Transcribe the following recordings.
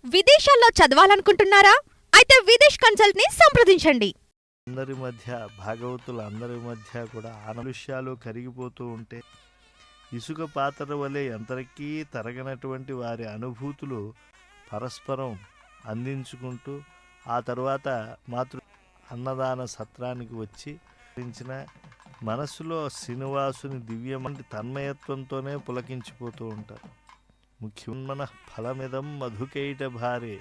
విదేశాల్లో చదవాలనుకుంటున్నారా? అయితే విదేశ్ కన్సల్ట్ ని సంప్రదించండి. అందరి మధ్య భాగవతులు అందరి మధ్య కూడా ఆనలుష్యాలు కరిగిపోతూ ఉంటే ఇసుక పాత్ర వలె ఎంతకీ తరగనటువంటి వారి అనుభూతులు పరస్పరం అందించుకుంటూ ఆ తర్వాత అన్నదాన సత్రానికి వచ్చి మనసులో శ్రీనివాసుని దివ్యమంటి తన్మయత్వంతోనే పులకించిపోతూ ఉంటారు. ముఖ్యమన ఫలమిదం మధుకైట భారే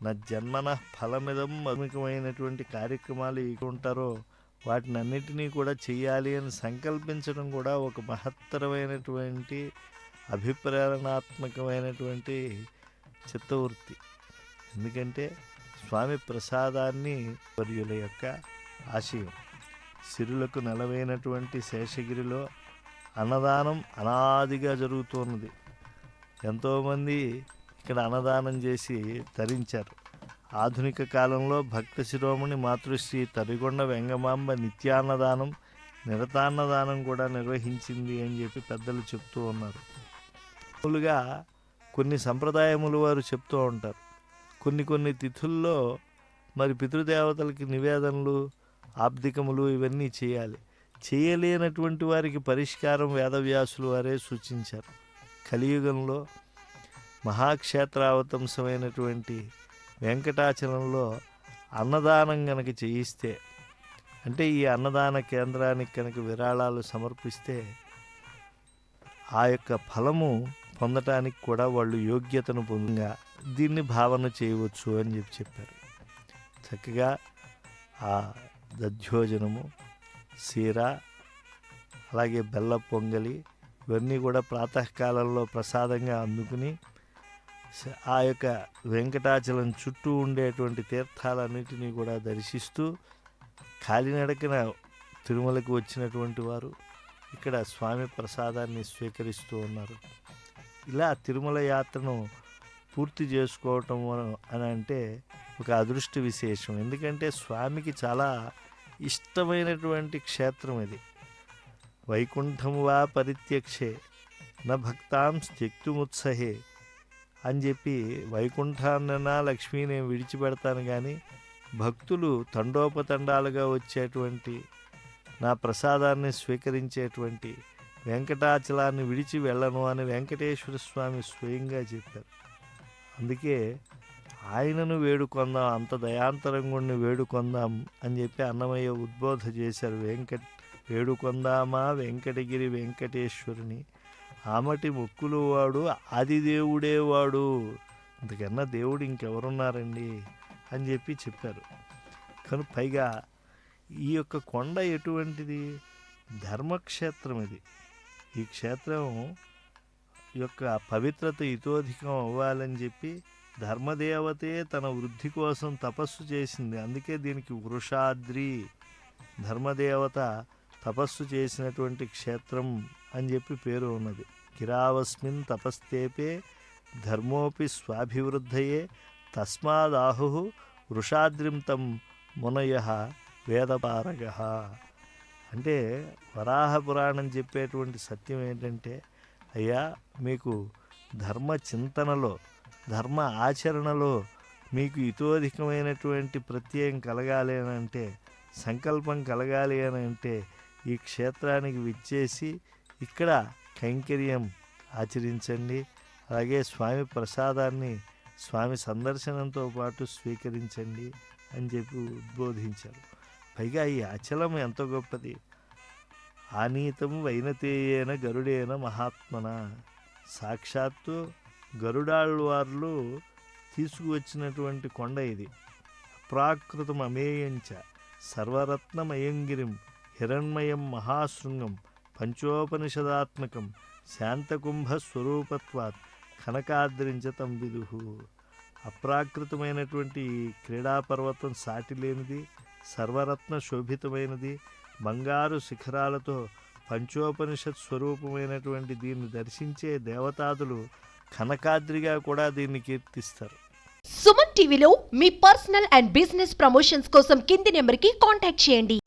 నా జన్మన ఫలమిదం మధుమికమైనటువంటి కార్యక్రమాలు ఉంటారో వాటిని అన్నిటినీ కూడా చెయ్యాలి అని సంకల్పించడం కూడా ఒక మహత్తరమైనటువంటి అభిప్రేరణాత్మకమైనటువంటి చిత్తవృత్తి. ఎందుకంటే స్వామి ప్రసాదాన్ని వర్యుల యొక్క ఆశయం. సిరులకు నెలవైనటువంటి శేషగిరిలో అన్నదానం అనాదిగా జరుగుతున్నది. ఎంతోమంది ఇక్కడ అన్నదానం చేసి తరించారు. ఆధునిక కాలంలో భక్త శిరోమణి మాతృశ్రీ తరిగొండ వెంగమాంబ నిత్యాన్నదానం నిరతాన్నదానం కూడా నిర్వహించింది అని చెప్పి పెద్దలు చెప్తూ ఉన్నారు. మామూలుగా కొన్ని సంప్రదాయములు వారు చెప్తూ ఉంటారు. కొన్ని తిథుల్లో మరి పితృదేవతలకి నివేదనలు ఆబ్దికములు ఇవన్నీ చేయాలి. చేయలేనటువంటి వారికి పరిష్కారం వేదవ్యాసులు వారే సూచించారు. కలియుగంలో మహాక్షేత్రావతంసమైనటువంటి వెంకటాచలంలో అన్నదానం కనుక చేయిస్తే, అంటే ఈ అన్నదాన కేంద్రానికి కనుక విరాళాలు సమర్పిస్తే ఆ యొక్క ఫలము పొందటానికి కూడా వాళ్ళు యోగ్యతను పొందిగా దీన్ని భావన చేయవచ్చు అని చెప్పారు. చక్కగా ఆ దధ్యోజనము, సీర, అలాగే బెల్ల పొంగలి ఇవన్నీ కూడా ప్రాతకాలంలో ప్రసాదంగా అందుకుని ఆ యొక్క వెంకటాచలం చుట్టూ ఉండేటువంటి తీర్థాలన్నిటినీ కూడా దర్శిస్తూ కాలినడకన తిరుమలకు వచ్చినటువంటి వారు ఇక్కడ స్వామి ప్రసాదాన్ని స్వీకరిస్తూ ఉన్నారు. ఇలా తిరుమల యాత్రను పూర్తి చేసుకోవటం అని అంటే ఒక అదృష్ట విశేషం. ఎందుకంటే స్వామికి చాలా ఇష్టమైనటువంటి క్షేత్రం ఇది. వైకుంఠం వా పరిత్యక్షే న భక్తాం త్యక్తుముత్సహే అని చెప్పి వైకుంఠాన్న లక్ష్మీని విడిచిపెడతాను కానీ భక్తులు తండోపతండాలుగా వచ్చేటువంటి నా ప్రసాదాన్ని స్వీకరించేటువంటి వెంకటాచలాన్ని విడిచి వెళ్ళను అని వెంకటేశ్వర స్వామి స్వయంగా చెప్పారు. అందుకే ఆయనను వేడుకొందాం, అంత దయాంతరంగుణ్ణి వేడుకొందాం అని చెప్పి అన్నమయ్య ఉద్బోధ చేశారు. వేడుకొందామా వెంకటగిరి వెంకటేశ్వరుని, ఆమటి మొక్కులు వాడు ఆదిదేవుడే వాడు, ఇంతకన్నా దేవుడు ఇంకెవరున్నారండి అని చెప్పారు. కానీ పైగా ఈ యొక్క కొండ ఎటువంటిది? ధర్మక్షేత్రం ఇది. ఈ క్షేత్రం యొక్క పవిత్రత ఇతోధికం అవ్వాలని చెప్పి ధర్మదేవతే తన వృద్ధి కోసం తపస్సు చేసింది. అందుకే దీనికి వృషాద్రి, ధర్మదేవత తపస్సు చేసినటువంటి క్షేత్రం అని చెప్పి పేరు ఉన్నది. గిరావస్మిన్ తపస్తేపే ధర్మోపి స్వాభివృద్ధయే తస్మాదాహు వృషాద్రిం తం మునయ వేదపారగ. అంటే వరాహ పురాణం చెప్పేటువంటి సత్యం ఏంటంటే, అయ్యా మీకు ధర్మ చింతనలో, ధర్మ ఆచరణలో మీకు ఇతోధికమైనటువంటి ప్రత్యయం కలగాలి అని అంటే, సంకల్పం కలగాలి అని అంటే ఈ క్షేత్రానికి విచ్చేసి ఇక్కడ కైంకర్యం ఆచరించండి. అలాగే స్వామి ప్రసాదాన్ని స్వామి సందర్శనంతో పాటు స్వీకరించండి అని చెప్పి ఉద్బోధించారు. పైగా ఈ అచలం ఎంత గొప్పది. ఆనీతం వైనతేయేన గరుడేన మహాత్మన, సాక్షాత్తు గరుడాళ్వార్లు తీసుకువచ్చినటువంటి కొండ ఇది. అప్రాకృతం అమేయంచ సర్వరత్నమయంగిరిం హిరణ్మయం మహాశృంగం పంచోపనిషదాత్మకం శాంతకుంభస్వరూపత్వాత్ కనకాద్రించతం విదుహు. అప్రాకృతమైనటువంటి క్రీడాపర్వతం సాటి లేనిది, సర్వరత్న శోభితమైనది, బంగారు శిఖరాలతో పంచోపనిషత్ స్వరూపమైనటువంటి దీన్ని దర్శించే దేవతాదులు కనకాద్రిగా కూడా దీన్ని కీర్తిస్తారు. సుమన్ టీవీలో మీ పర్సనల్ అండ్ బిజినెస్ ప్రమోషన్స్ కోసం కింది నెంబర్కి కాంటాక్ట్ చేయండి.